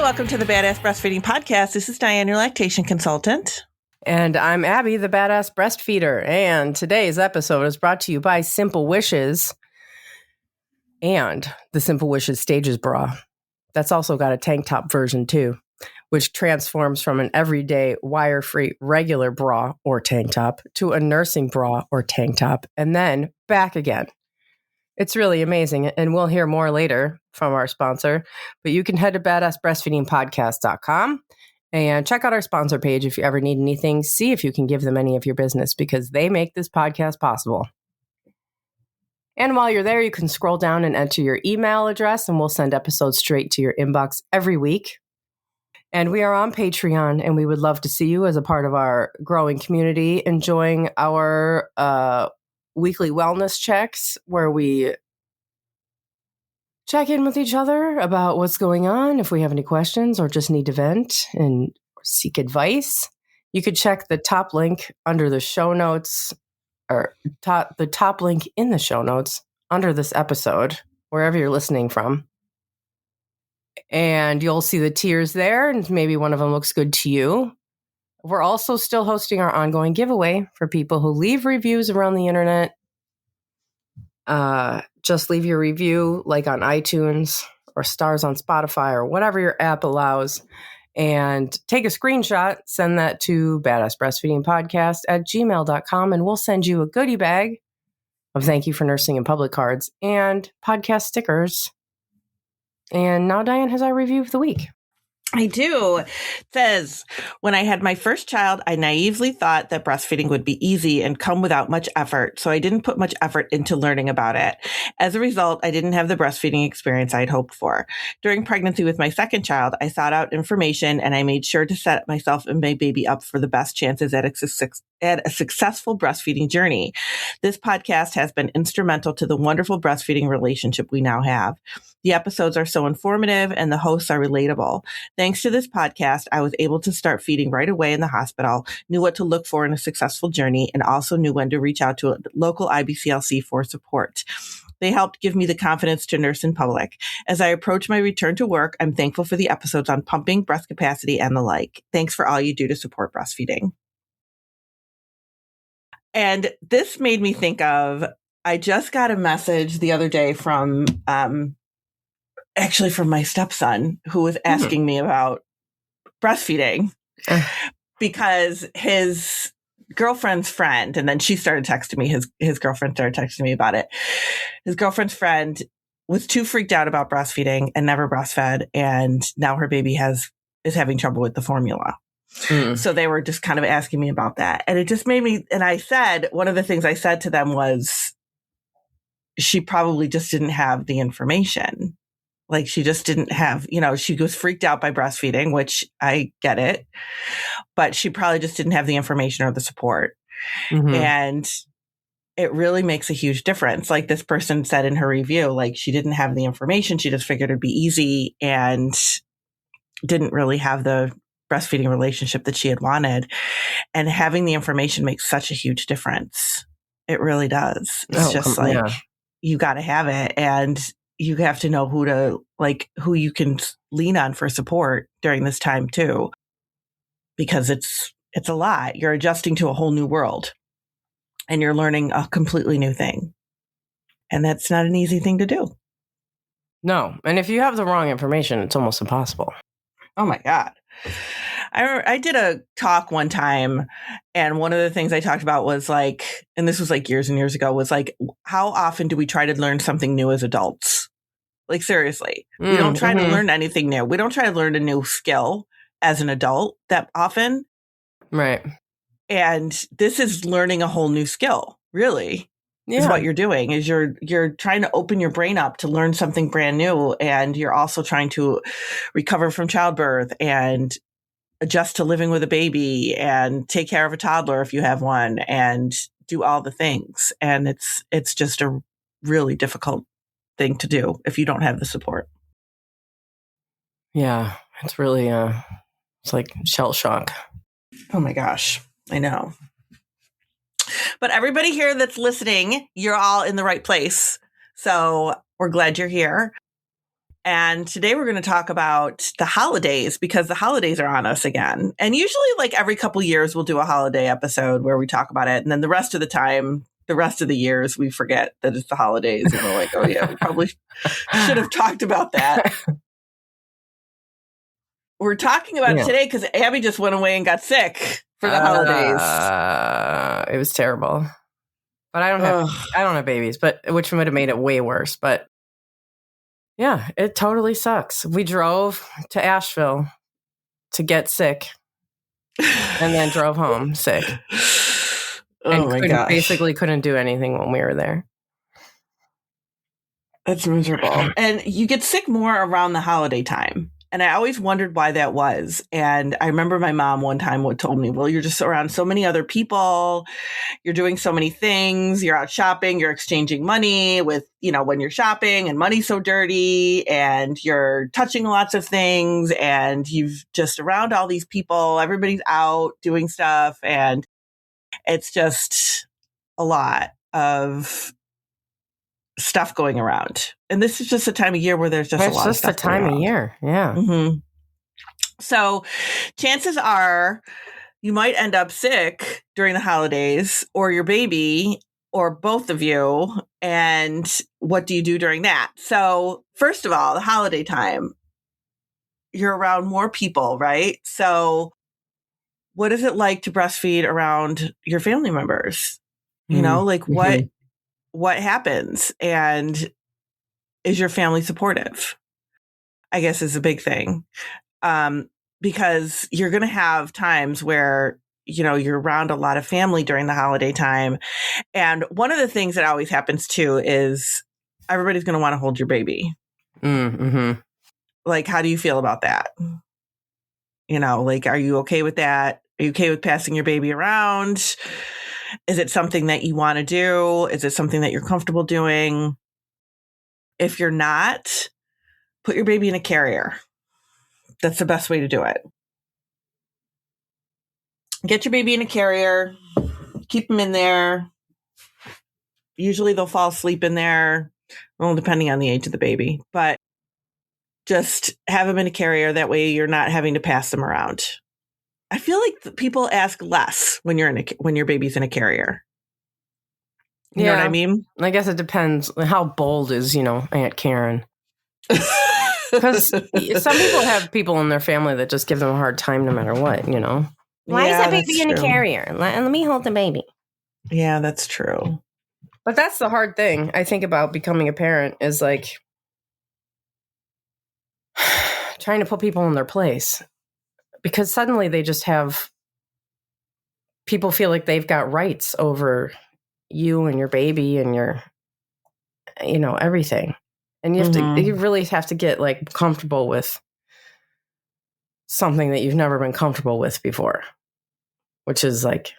welcome to the Badass Breastfeeding Podcast. This is Dianne, your lactation consultant. And I'm Abby, the Badass Breastfeeder. And today's episode is brought to you by Simple Wishes and the Simple Wishes Stages bra. That's also got a tank top version too, which transforms from an everyday wire-free regular bra or tank top to a nursing bra or tank top, and then back again. It's really amazing, and we'll hear more later from our sponsor, but you can head to badassbreastfeedingpodcast.com and check out our sponsor page if you ever need anything. See if you can give them any of your business because they make this podcast possible. And while you're there, you can scroll down and enter your email address, and we'll send episodes straight to your inbox every week. And we are on Patreon, and we would love to see you as a part of our growing community, enjoying our weekly wellness checks where we check in with each other about what's going on, if we have any questions or just need to vent and seek advice. You could check the top link under the show notes, or the top link in the show notes under this episode, wherever you're listening from. And you'll see the tiers there, and maybe one of them looks good to you. We're also still hosting our ongoing giveaway for people who leave reviews around the internet. Just leave your review like on iTunes or stars on Spotify or whatever your app allows, and take a screenshot, send that to badassbreastfeedingpodcast@gmail.com, and we'll send you a goodie bag of thank you for nursing in public cards and podcast stickers. And now Dianne has our review of the week. I do. It says, when I had my first child, I naively thought that breastfeeding would be easy and come without much effort, so I didn't put much effort into learning about it. As a result, I didn't have the breastfeeding experience I'd hoped for. During pregnancy with my second child, I sought out information and I made sure to set myself and my baby up for the best chances at a successful breastfeeding journey. This podcast has been instrumental to the wonderful breastfeeding relationship we now have. The episodes are so informative and the hosts are relatable. Thanks to this podcast, I was able to start feeding right away in the hospital, knew what to look for in a successful journey, and also knew when to reach out to a local IBCLC for support. They helped give me the confidence to nurse in public. As I approach my return to work, I'm thankful for the episodes on pumping, breast capacity, and the like. Thanks for all you do to support breastfeeding. And this made me think of, I just got a message the other day from my stepson, who was asking me about breastfeeding because his girlfriend's friend, and then she started texting me, his girlfriend started texting me about it. His girlfriend's friend was too freaked out about breastfeeding and never breastfed. And now her baby is having trouble with the formula. So they were just kind of asking me about that. And it just made me, and I said, one of the things I said to them was, she probably just didn't have the information. Like she just didn't have, she was freaked out by breastfeeding, which I get it, but she probably just didn't have the information or the support. Mm-hmm. And it really makes a huge difference. Like this person said in her review, like she didn't have the information. She just figured it'd be easy and didn't really have the breastfeeding relationship that she had wanted. And having the information makes such a huge difference. It really does. It's you got to have it. And you have to know who you can lean on for support during this time too, because it's a lot. You're adjusting to a whole new world and you're learning a completely new thing. And that's not an easy thing to do. No. And if you have the wrong information, it's almost impossible. Oh my God. I did a talk one time, and one of the things I talked about was like, and this was like years and years ago, was like, how often do we try to learn something new as adults? Like, seriously, we don't try to learn anything new. We don't try to learn a new skill as an adult that often. Right. And this is learning a whole new skill, really. Is what you're doing, is you're trying to open your brain up to learn something brand new. And you're also trying to recover from childbirth and adjust to living with a baby and take care of a toddler if you have one and do all the things. And it's just a really difficult thing to do if you don't have the support. Yeah, it's really, it's like shell shock. Oh my gosh, I know. But everybody here that's listening, you're all in the right place. So we're glad you're here. And today we're going to talk about the holidays because the holidays are on us again. And usually like every couple years we'll do a holiday episode where we talk about it. And then the rest of the time, the rest of the years, we forget that it's the holidays. And we're like, oh yeah, we probably should have talked about that. We're talking about it today because Abby just went away and got sick for the holidays. It was terrible. But I don't have babies, but which would have made it way worse. But yeah, it totally sucks. We drove to Asheville to get sick and then drove home sick. Oh my gosh. Basically couldn't do anything when we were there. That's miserable. And you get sick more around the holiday time. And I always wondered why that was. And I remember my mom one time told me, well, you're just around so many other people. You're doing so many things. You're out shopping. You're exchanging money with, when you're shopping, and money's so dirty and you're touching lots of things and you've just around all these people. Everybody's out doing stuff. And it's just a lot of stuff going around. And this is just a time of year where there's just a lot of stuff. It's just a time of year. Yeah. Mm-hmm. So chances are you might end up sick during the holidays, or your baby, or both of you. And what do you do during that? So first of all, the holiday time, you're around more people, right? So what is it like to breastfeed around your family members? What happens? And is your family supportive? I guess is a big thing. Because you're going to have times where, you're around a lot of family during the holiday time. And one of the things that always happens too is everybody's going to want to hold your baby. Mm-hmm. Like, how do you feel about that? Are you okay with that? Are you okay with passing your baby around? Is it something that you want to do? Is it something that you're comfortable doing? If you're not, put your baby in a carrier. That's the best way to do it. Get your baby in a carrier. Keep them in there. Usually they'll fall asleep in there. Well, depending on the age of the baby. But just have them in a carrier. That way you're not having to pass them around. I feel like people ask less when your baby's in a carrier. You know what I mean? I guess it depends. How bold is, Aunt Karen? Because some people have people in their family that just give them a hard time no matter what, Why is that baby in a carrier? Let me hold the baby. Yeah, that's true. But that's the hard thing I think about becoming a parent is like trying to put people in their place. Because suddenly they just have people feel like they've got rights over you and your baby and your, everything. And you really have to get like comfortable with something that you've never been comfortable with before, which is like,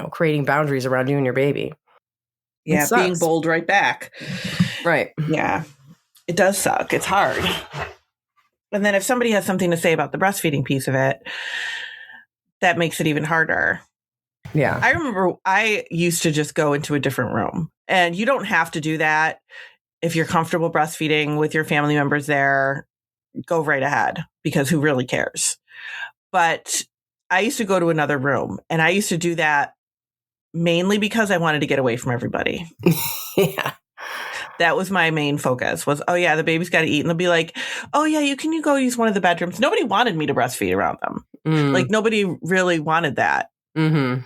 creating boundaries around you and your baby. Yeah, being bold right back. Right. Yeah, it does suck. It's hard. And then if somebody has something to say about the breastfeeding piece of it, that makes it even harder. Yeah. I remember I used to just go into a different room, and you don't have to do that. If you're comfortable breastfeeding with your family members there, go right ahead, because who really cares? But I used to go to another room, and I used to do that mainly because I wanted to get away from everybody. Yeah. That was my main focus was, oh yeah, the baby's got to eat. And they'll be like, oh yeah, you go use one of the bedrooms. Nobody wanted me to breastfeed around them. Like nobody really wanted that. Mm-hmm.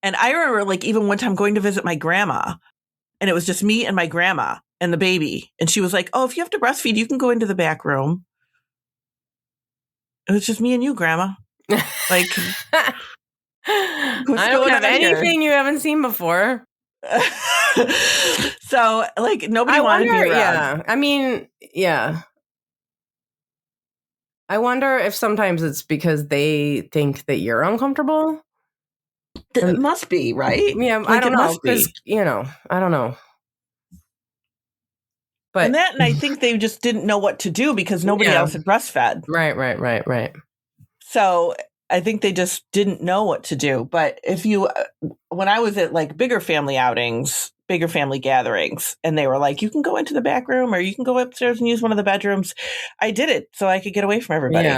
And I remember like even one time going to visit my grandma, and it was just me and my grandma and the baby. And she was like, oh, if you have to breastfeed, you can go into the back room. It was just me and you, grandma. Like, I don't have anything you haven't seen before. So like nobody wanted me around. Yeah. I mean, yeah. I wonder if sometimes it's because they think that you're uncomfortable. It must be, right? Yeah, like I don't know. Because, I don't know. But and I think they just didn't know what to do because nobody else had breastfed. Right. So I think they just didn't know what to do. But if you, when I was at like bigger family outings, bigger family gatherings, and they were like, you can go into the back room or you can go upstairs and use one of the bedrooms. I did it so I could get away from everybody.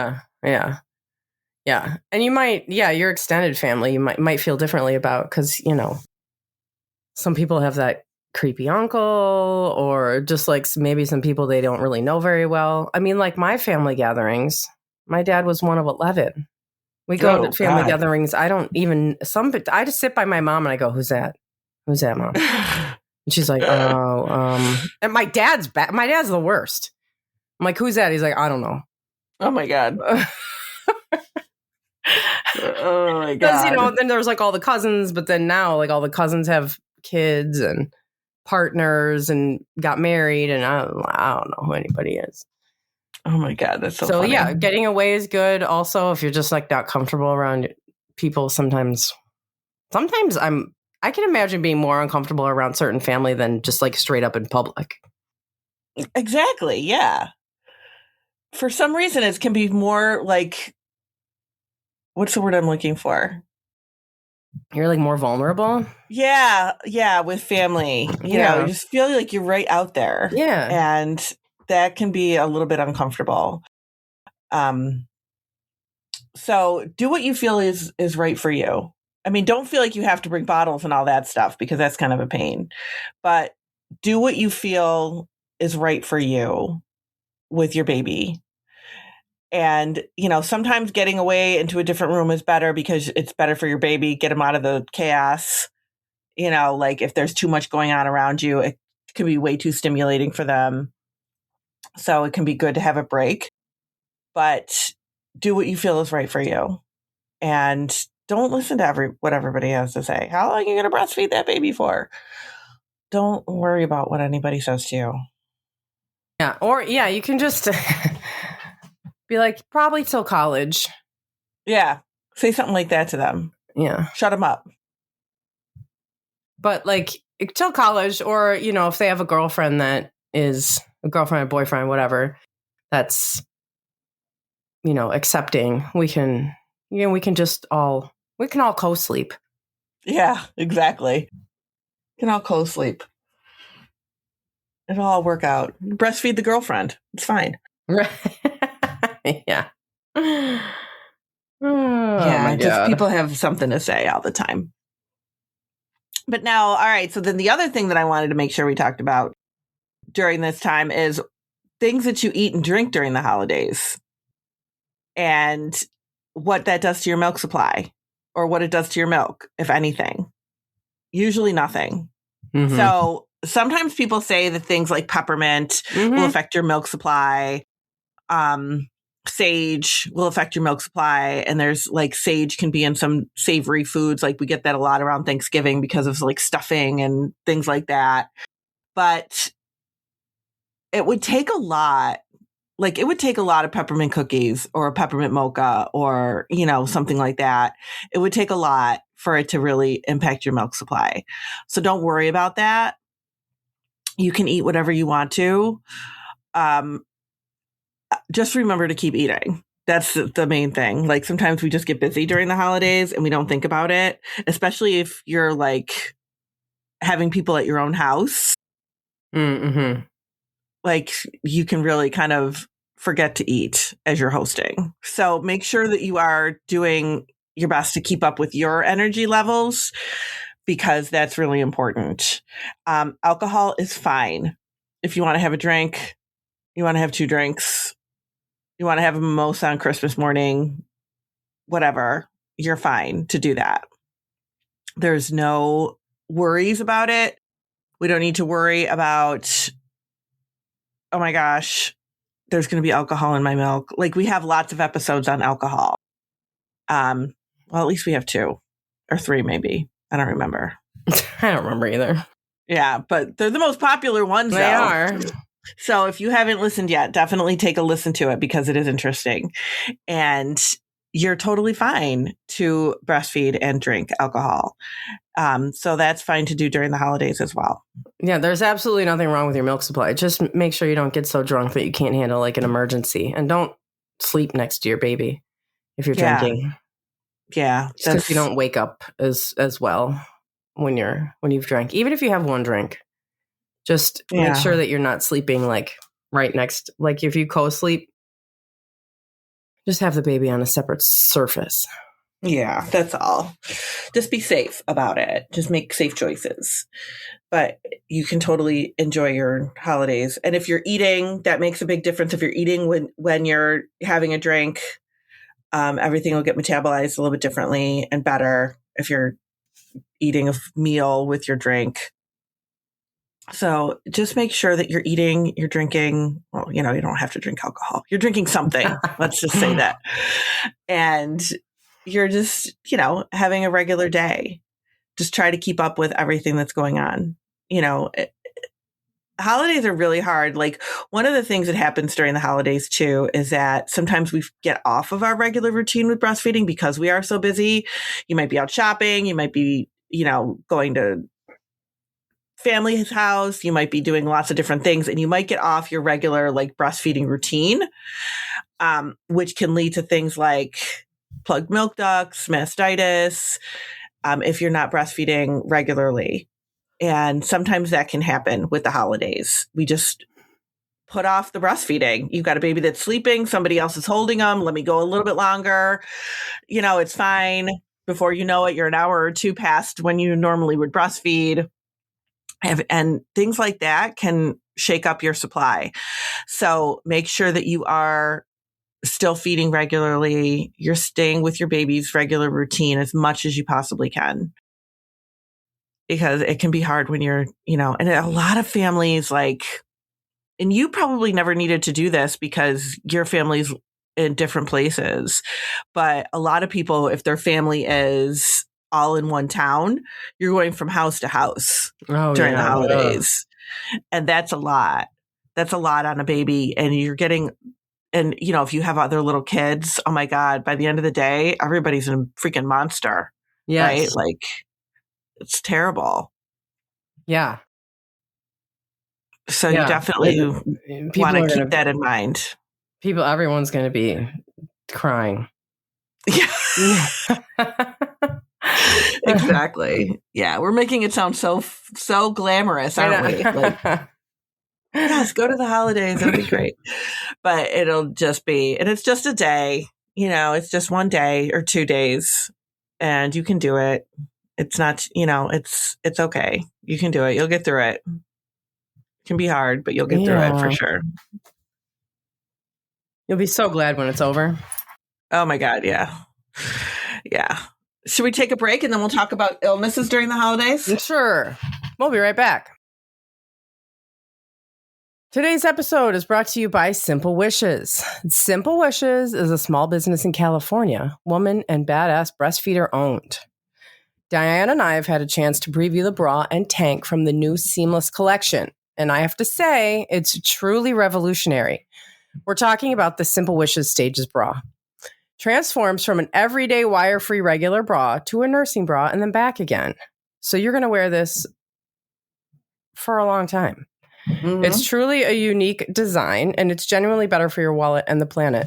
Yeah. And you might, your extended family, you might feel differently about, because, some people have that creepy uncle, or just like maybe some people they don't really know very well. I mean, like my family gatherings, my dad was one of 11. We go to family gatherings. I just sit by my mom and I go, who's that? Who's that, Mom? And she's like, and my dad's the worst. I'm like, who's that? He's like, I don't know. Oh my God. Oh my God. Because, then there's like all the cousins, but then now like all the cousins have kids and partners and got married, and I don't know who anybody is. Oh my God, that's so funny. Yeah, getting away is good. Also, if you're just like not comfortable around people, sometimes I can imagine being more uncomfortable around certain family than just like straight up in public. Exactly. Yeah. For some reason, it can be more like, what's the word I'm looking for? You're like more vulnerable. Yeah. With family, you know, you just feel like you're right out there. Yeah. And that can be a little bit uncomfortable. So do what you feel is right for you. I mean, don't feel like you have to bring bottles and all that stuff, because that's kind of a pain. But do what you feel is right for you with your baby. And, sometimes getting away into a different room is better because it's better for your baby. Get them out of the chaos. Like if there's too much going on around you, it can be way too stimulating for them. So it can be good to have a break. But do what you feel is right for you. And don't listen to what everybody has to say. How long are you going to breastfeed that baby for? Don't worry about what anybody says to you. Yeah. Or, you can just be like, probably till college. Yeah. Say something like that to them. Yeah. Shut them up. But like till college, or, if they have a girlfriend that is a girlfriend, a boyfriend, whatever, that's, accepting, we can all co-sleep. Yeah, exactly. We can all co-sleep. It'll all work out. Breastfeed the girlfriend. It's fine. Yeah. Just people have something to say all the time. But now, all right. So then the other thing that I wanted to make sure we talked about during this time is things that you eat and drink during the holidays, and what that does to your milk supply, or what it does to your milk, if anything. Usually nothing. Mm-hmm. So sometimes people say that things like peppermint will affect your milk supply. Sage will affect your milk supply. And there's like sage can be in some savory foods. Like we get that a lot around Thanksgiving because of like stuffing and things like that. But it would take a lot. Like it would take a lot of peppermint cookies or a peppermint mocha or, something like that. It would take a lot for it to really impact your milk supply. So don't worry about that. You can eat whatever you want to. Just remember to keep eating. That's the main thing. Like sometimes we just get busy during the holidays and we don't think about it, especially if you're like having people at your own house. Mm-hmm. Like you can really kind of forget to eat as you're hosting. So make sure that you are doing your best to keep up with your energy levels, because that's really important. Alcohol is fine. If you want to have a drink, you want to have 2 drinks, you want to have a mimosa on Christmas morning, whatever, you're fine to do that. There's no worries about it. We don't need to worry about, oh my gosh, there's going to be alcohol in my milk. Like we have lots of episodes on alcohol. Well, at least we have 2 or 3, maybe. I don't remember. I don't remember either. Yeah, but they're the most popular ones. They are. So if you haven't listened yet, definitely take a listen to it because it is interesting. And you're totally fine to breastfeed and drink alcohol. So that's fine to do during the holidays as well. Yeah, there's absolutely nothing wrong with your milk supply. Just make sure you don't get so drunk that you can't handle like an emergency. And don't sleep next to your baby if you're drinking. Yeah. Because you don't wake up as well. when you've drank. Even if you have one drink, just make sure that you're not sleeping like right next. Like if you co-sleep, just have the baby on a separate surface. Yeah, that's all. Just be safe about it. Just make safe choices. But you can totally enjoy your holidays. And if you're eating, that makes a big difference. If you're eating when you're having a drink, everything will get metabolized a little bit differently and better if you're eating a meal with your drink. So just make sure that you're eating, you're drinking. Well, you don't have to drink alcohol. You're drinking something. Let's just say that. And you're just, having a regular day. Just try to keep up with everything that's going on. Holidays are really hard. Like one of the things that happens during the holidays too is that sometimes we get off of our regular routine with breastfeeding because we are so busy. You might be out shopping. You might be, going to family's house. You might be doing lots of different things and you might get off your regular like breastfeeding routine, which can lead to things like plugged milk ducts, mastitis, if you're not breastfeeding regularly. And sometimes that can happen with the holidays. We just put off the breastfeeding. You've got a baby that's sleeping. Somebody else is holding them. Let me go a little bit longer. It's fine. Before you know it, you're an hour or two past when you normally would breastfeed. And things like that can shake up your supply. So make sure that you are still feeding regularly. You're staying with your baby's regular routine as much as you possibly can. Because it can be hard when you're, and a lot of families and you probably never needed to do this because your family's in different places. But a lot of people, if their family is all in one town, you're going from house to house during the holidays. And that's a lot. That's a lot on a baby. And you're getting, and if you have other little kids, oh my God, by the end of the day, everybody's a freaking monster. Yes. Right? It's terrible. Yeah. So you definitely want to keep that in mind. Everyone's going to be crying. Yeah. Exactly. Yeah. We're making it sound so glamorous, aren't we? Yes, go to the holidays. It'll be great. But it'll just be, and it's just a day, it's just one day or 2 days and you can do it. It's not, it's okay. You can do it. You'll get through it. It can be hard, but you'll get through it for sure. You'll be so glad when it's over. Oh my God. Yeah. Yeah. Should we take a break and then we'll talk about illnesses during the holidays? Sure. We'll be right back. Today's episode is brought to you by Simple Wishes. Simple Wishes is a small business in California, woman and badass breastfeeder owned. Dianne and I have had a chance to preview the bra and tank from the new Seamless collection, and I have to say, it's truly revolutionary. We're talking about the Simple Wishes Stages bra. Transforms from an everyday wire-free regular bra to a nursing bra and then back again. So you're going to wear this for a long time. Mm-hmm. It's truly a unique design, and it's genuinely better for your wallet and the planet.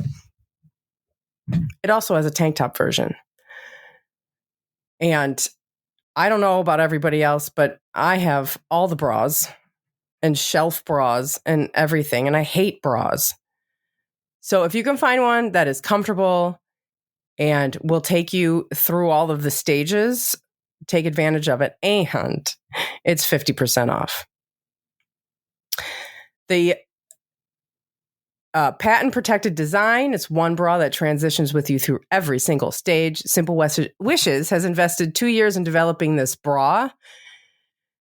It also has a tank top version. And I don't know about everybody else, but I have all the bras and shelf bras and everything, and I hate bras. So if you can find one that is comfortable and will take you through all of the stages, take advantage of it, and it's 50% off. The patent-protected design, it's one bra that transitions with you through every single stage. Simple Wishes has invested 2 years in developing this bra.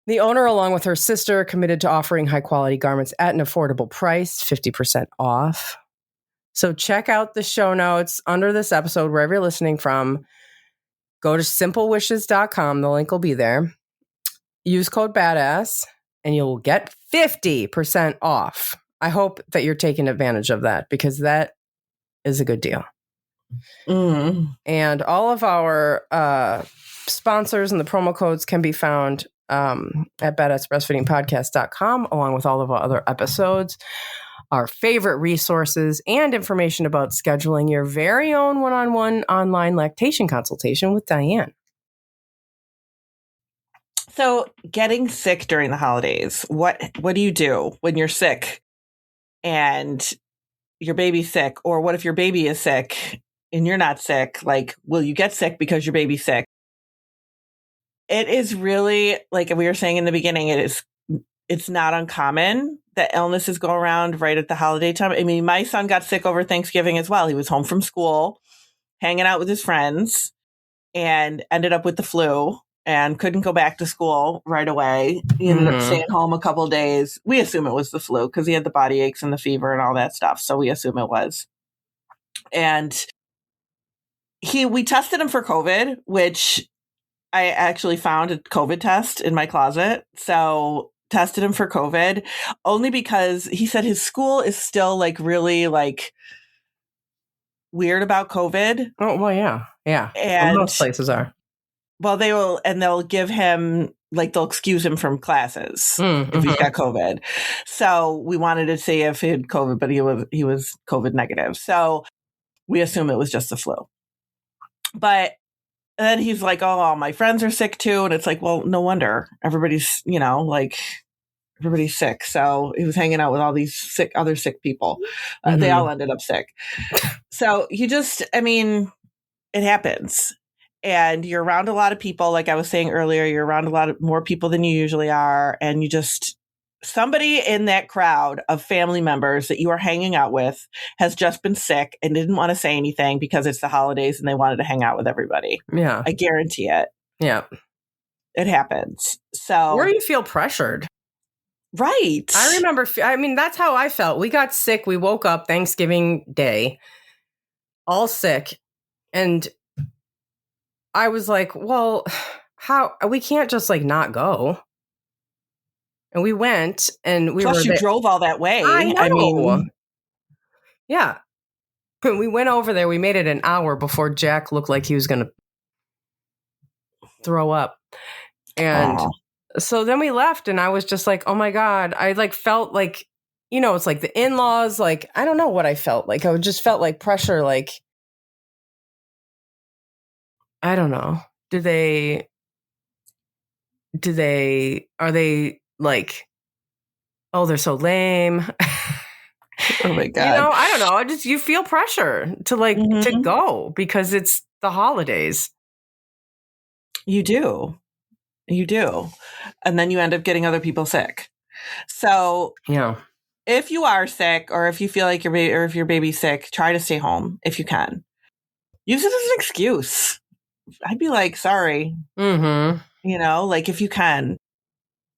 The owner, along with her sister, committed to offering high-quality garments at an affordable price, 50% off. So check out the show notes under this episode, wherever you're listening from. Go to simplewishes.com. The link will be there. Use code BADASS, and you'll get 50% off. I hope that you're taking advantage of that because that is a good deal. Mm. And all of our sponsors and the promo codes can be found at badassbreastfeedingpodcast.com, along with all of our other episodes, our favorite resources, and information about scheduling your very own one-on-one online lactation consultation with Dianne. So getting sick during the holidays, what do you do when you're sick and your baby's sick? Or what if your baby is sick and you're not sick? Like, will you get sick because your baby's sick? It is really, like we were saying in the beginning, it's not uncommon that illnesses go around right at the holiday time. I mean, my son got sick over Thanksgiving as well. He was home from school, hanging out with his friends, and ended up with the flu and couldn't go back to school right away. He ended up staying home a couple of days. We assume it was the flu because he had the body aches and the fever and all that stuff. So we assume it was. And we tested him for COVID, which I actually found a COVID test in my closet. So tested him for COVID only because he said his school is still like really like weird about COVID. Oh, well, yeah. Yeah. And most places are. Well, they'll give him, like, they'll excuse him from classes if he's got COVID. So we wanted to see if he had COVID, but he was COVID negative. So we assume it was just the flu. But then he's like, oh, all my friends are sick too. And it's like, well, no wonder. Everybody's, everybody's sick. So he was hanging out with all these other sick people. They all ended up sick. So it happens. And you're around a lot of people. Like I was saying earlier, you're around a lot of more people than you usually are. And somebody in that crowd of family members that you are hanging out with has just been sick and didn't want to say anything because it's the holidays and they wanted to hang out with everybody. Yeah. I guarantee it. Yeah. It happens. So, or you feel pressured. Right. I remember, that's how I felt. We got sick. We woke up Thanksgiving Day, all sick. And I was like, well, we can't just like not go. And we went and Plus you drove all that way. I know. Yeah. When we went over there, we made it an hour before Jack looked like he was going to throw up. And so then we left and I was just like, oh my God. I like felt like, it's like the in-laws, like, I don't know what I felt like. I just felt like pressure, like, I don't know. Are they like, oh, they're so lame. Oh my God. I don't know. You feel pressure to like, to go because it's the holidays. You do. And then you end up getting other people sick. So yeah, if you are sick or if you feel like if your baby's sick, try to stay home if you can. Use it as an excuse. I'd be like, sorry, like if you can.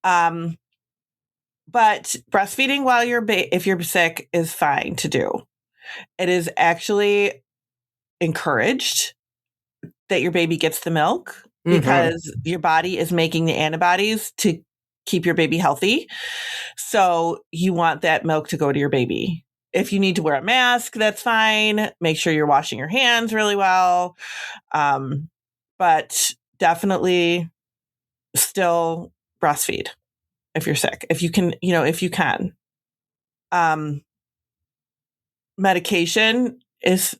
But breastfeeding while if you're sick is fine to do. It is actually encouraged that your baby gets the milk because your body is making the antibodies to keep your baby healthy. So you want that milk to go to your baby. If you need to wear a mask, that's fine. Make sure you're washing your hands really well. But definitely still breastfeed if you're sick. If you can, if you can. Medication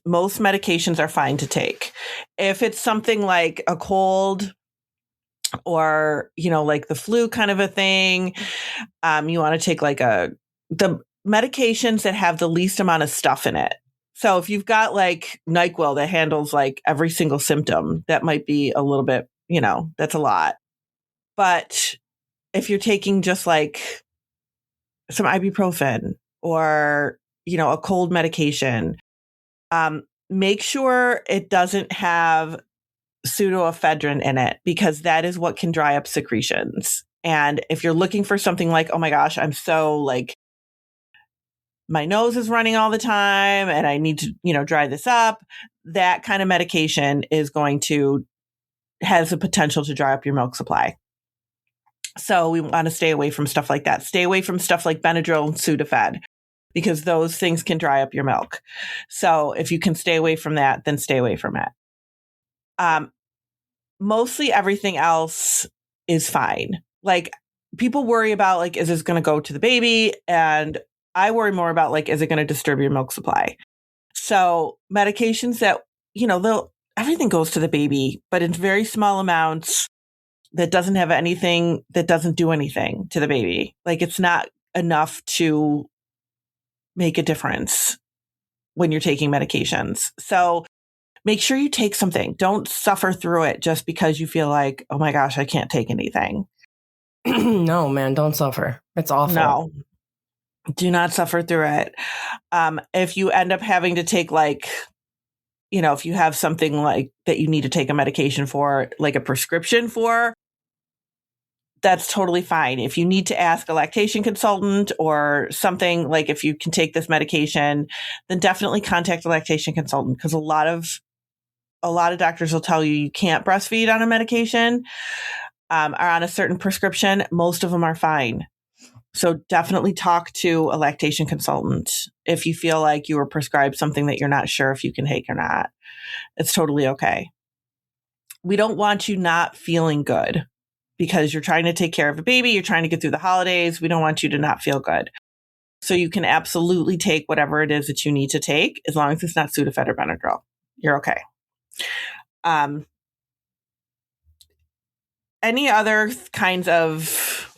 most medications are fine to take. If it's something like a cold or, like the flu kind of a thing, you want to take like the medications that have the least amount of stuff in it. So if you've got like NyQuil that handles like every single symptom, that might be a little bit, that's a lot. But if you're taking just like some ibuprofen or, a cold medication, make sure it doesn't have pseudoephedrine in it because that is what can dry up secretions. And if you're looking for something like, oh my gosh, I'm so like, my nose is running all the time and I need to, dry this up, that kind of medication has the potential to dry up your milk supply. So we want to stay away from stuff like that. Stay away from stuff like Benadryl and Sudafed because those things can dry up your milk. So if you can stay away from that, then stay away from it. Mostly everything else is fine. Like people worry about like, is this going to go to the baby? And I worry more about like, is it going to disturb your milk supply? So medications that, everything goes to the baby, but in very small amounts that doesn't have anything, that doesn't do anything to the baby. Like it's not enough to make a difference when you're taking medications. So make sure you take something. Don't suffer through it just because you feel like, oh my gosh, I can't take anything. No, man, don't suffer. It's awful. No, do not suffer through it. If you end up having to take like, if you have something like that you need to take a medication for, like a prescription for, that's totally fine. If you need to ask a lactation consultant or something, like if you can take this medication, then definitely contact a lactation consultant, because a lot of doctors will tell you can't breastfeed on a medication or on a certain prescription. Most of them are fine. So definitely talk to a lactation consultant if you feel like you were prescribed something that you're not sure if you can take or not. It's totally okay. We don't want you not feeling good because you're trying to take care of a baby. You're trying to get through the holidays. We don't want you to not feel good. So you can absolutely take whatever it is that you need to take, as long as it's not Sudafed or Benadryl. You're okay. Any other kinds of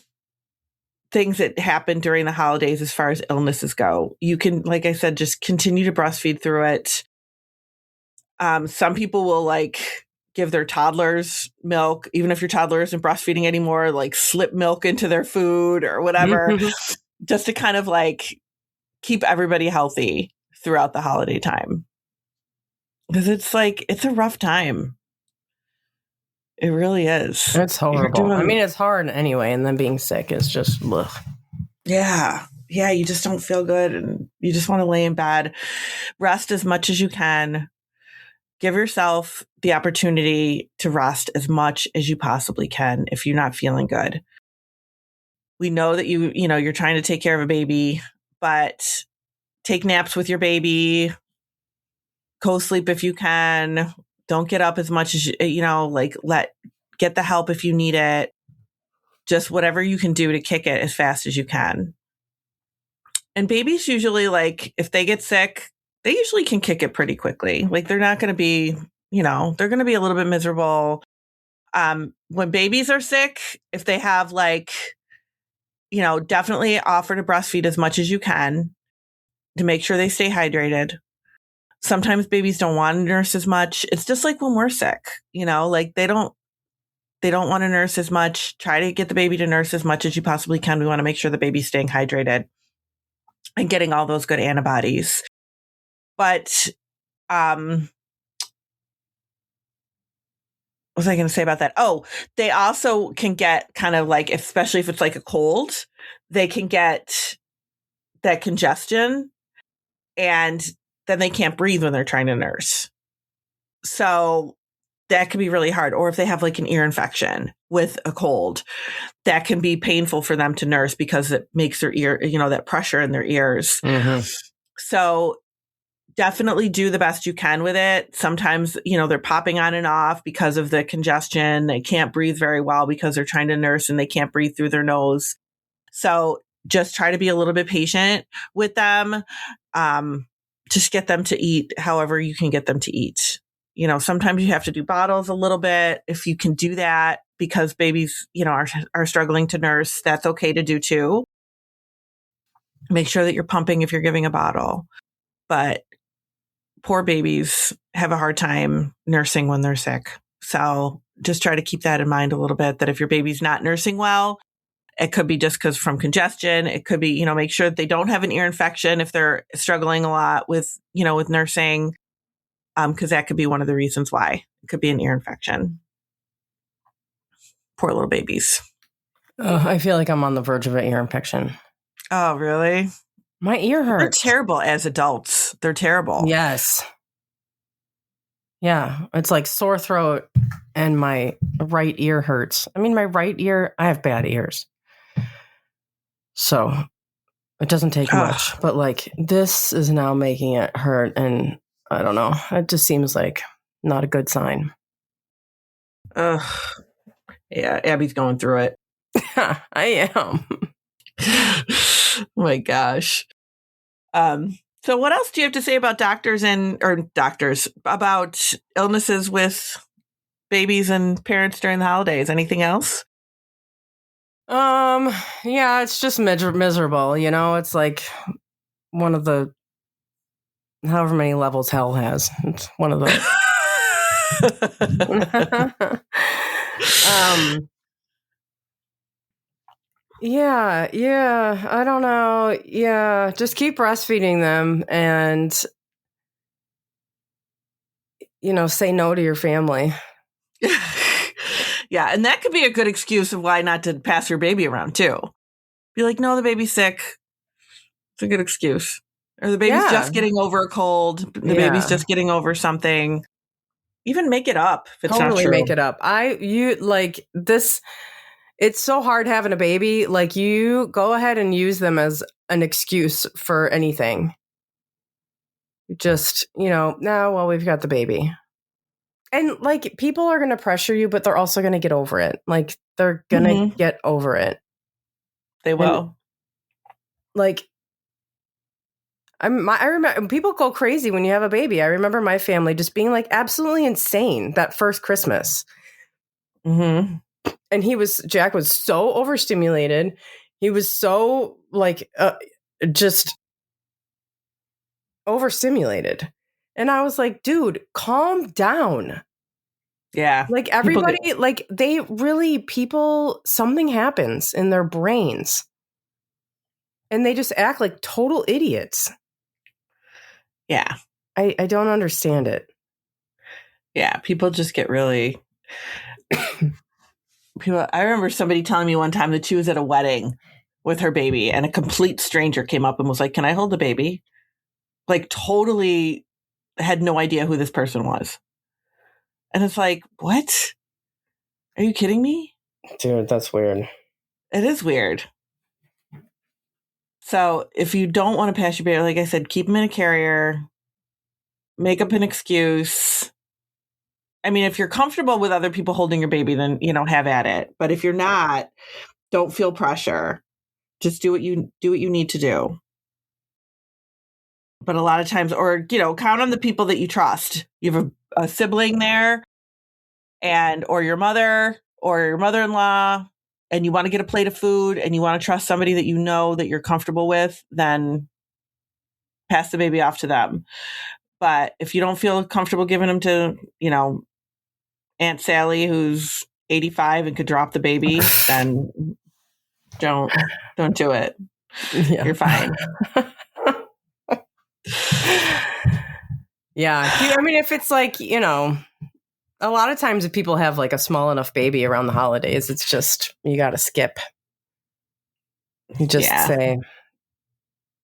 things that happen during the holidays as far as illnesses go, you can, like I said, just continue to breastfeed through it. Some people will like give their toddlers milk, even if your toddler isn't breastfeeding anymore, like slip milk into their food or whatever, just to kind of like keep everybody healthy throughout the holiday time. Because it's a rough time. It really is. It's horrible. I mean, it's hard anyway, and then being sick is just, ugh. Yeah. Yeah, you just don't feel good, and you just want to lay in bed. Rest as much as you can. Give yourself the opportunity to rest as much as you possibly can if you're not feeling good. We know that you're trying to take care of a baby, but take naps with your baby. Co-sleep if you can. Don't get up as much as get the help if you need it. Just whatever you can do to kick it as fast as you can. And babies usually, like, if they get sick, they usually can kick it pretty quickly. Like, they're not going to be, they're going to be a little bit miserable. When babies are sick, if they have definitely offer to breastfeed as much as you can to make sure they stay hydrated. Sometimes babies don't want to nurse as much. It's just like when we're sick, like they don't want to nurse as much. Try to get the baby to nurse as much as you possibly can. We want to make sure the baby's staying hydrated and getting all those good antibodies. But what was I going to say about that? Oh, they also can get kind of like, especially if it's like a cold, they can get that congestion, and then they can't breathe when they're trying to nurse. So that can be really hard. Or if they have like an ear infection with a cold, that can be painful for them to nurse because it makes their ear, that pressure in their ears. Mm-hmm. So definitely do the best you can with it. Sometimes, they're popping on and off because of the congestion. They can't breathe very well because they're trying to nurse and they can't breathe through their nose. So just try to be a little bit patient with them. Just get them to eat however you can get them to eat. Sometimes you have to do bottles a little bit. If you can do that because babies, are struggling to nurse, that's okay to do too. Make sure that you're pumping if you're giving a bottle. But poor babies have a hard time nursing when they're sick. So just try to keep that in mind a little bit, that if your baby's not nursing well, it could be just because from congestion. It could be, make sure that they don't have an ear infection if they're struggling a lot with nursing, because that could be one of the reasons why. It could be an ear infection. Poor little babies. I feel like I'm on the verge of an ear infection. Oh, really? My ear hurts. They're terrible as adults. They're terrible. Yes. Yeah. It's like sore throat and my right ear hurts. I mean, my right ear, I have bad ears. So it doesn't take much, but like this is now making it hurt. And I don't know. It just seems like not a good sign. Yeah. Abby's going through it. I am. Oh my gosh. So what else do you have to say about about illnesses with babies and parents during the holidays? Anything else? Yeah, it's just miserable. It's like one of the however many levels hell has. It's one of those. Yeah, I don't know. Yeah, just keep breastfeeding them and, say no to your family. Yeah, and that could be a good excuse of why not to pass your baby around, too. Be like, no, the baby's sick. It's a good excuse. Or the baby's just getting over a cold. The baby's just getting over something. Even make it up if it's not true. Make it up. It's so hard having a baby. Like, you go ahead and use them as an excuse for anything. Just, well, we've got the baby. And, like, people are going to pressure you, but they're also going to get over it. Like, they're going to get over it. They will. And, I remember people go crazy when you have a baby. I remember my family just being, like, absolutely insane that first Christmas. Mm-hmm. And Jack was so overstimulated. He was so, like, just overstimulated. And I was like, dude, calm down. Yeah. Like, everybody, something happens in their brains. And they just act like total idiots. Yeah. I don't understand it. Yeah. People just get really... I remember somebody telling me one time that she was at a wedding with her baby and a complete stranger came up and was like, can I hold the baby? Like, totally had no idea who this person was. And it's like, what? Are you kidding me? Dude, that's weird. It is weird. So if you don't want to pass your baby, like I said, keep them in a carrier, make up an excuse. I mean, if you're comfortable with other people holding your baby, then, have at it. But if you're not, don't feel pressure. Just do what you need to do. But a lot of times, or, count on the people that you trust. You have a sibling there or your mother or your mother-in-law, and you want to get a plate of food and you want to trust somebody that you know that you're comfortable with, then pass the baby off to them. But if you don't feel comfortable giving them to, Aunt Sally, who's 85 and could drop the baby, then don't do it. Yeah. You're fine. Yeah. I mean, if it's like, a lot of times if people have like a small enough baby around the holidays, it's just, you got to skip. You just say,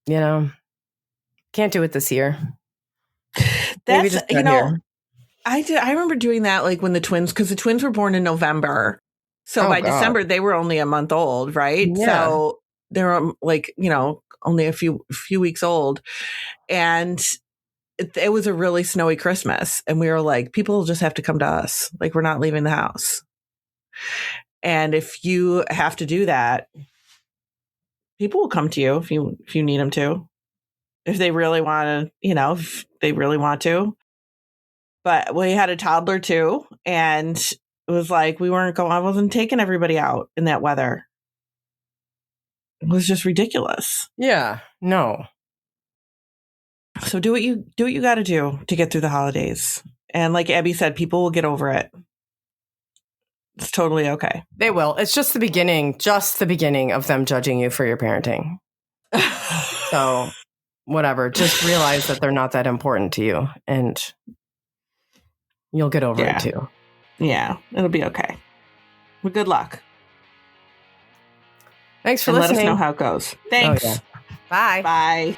can't do it this year. That's, just here. I remember doing that like when because the twins were born in November. So by December, they were only a month old, right? Yeah. So they were like, only a few weeks old. And it was a really snowy Christmas. And we were like, people will just have to come to us. Like, we're not leaving the house. And if you have to do that, people will come to you if you need them to. If they really want to, if they really want to. But we had a toddler too, and it was like I wasn't taking everybody out in that weather. It was just ridiculous. Yeah, no. So do what you got to do to get through the holidays. And like Abby said, people will get over it. It's totally okay. They will. It's just the beginning of them judging you for your parenting. So whatever, just realize that they're not that important to you, and you'll get over it too. Yeah, it'll be okay. Well, good luck. Thanks for listening. Let us know how it goes. Thanks. Oh, yeah. Bye. Bye.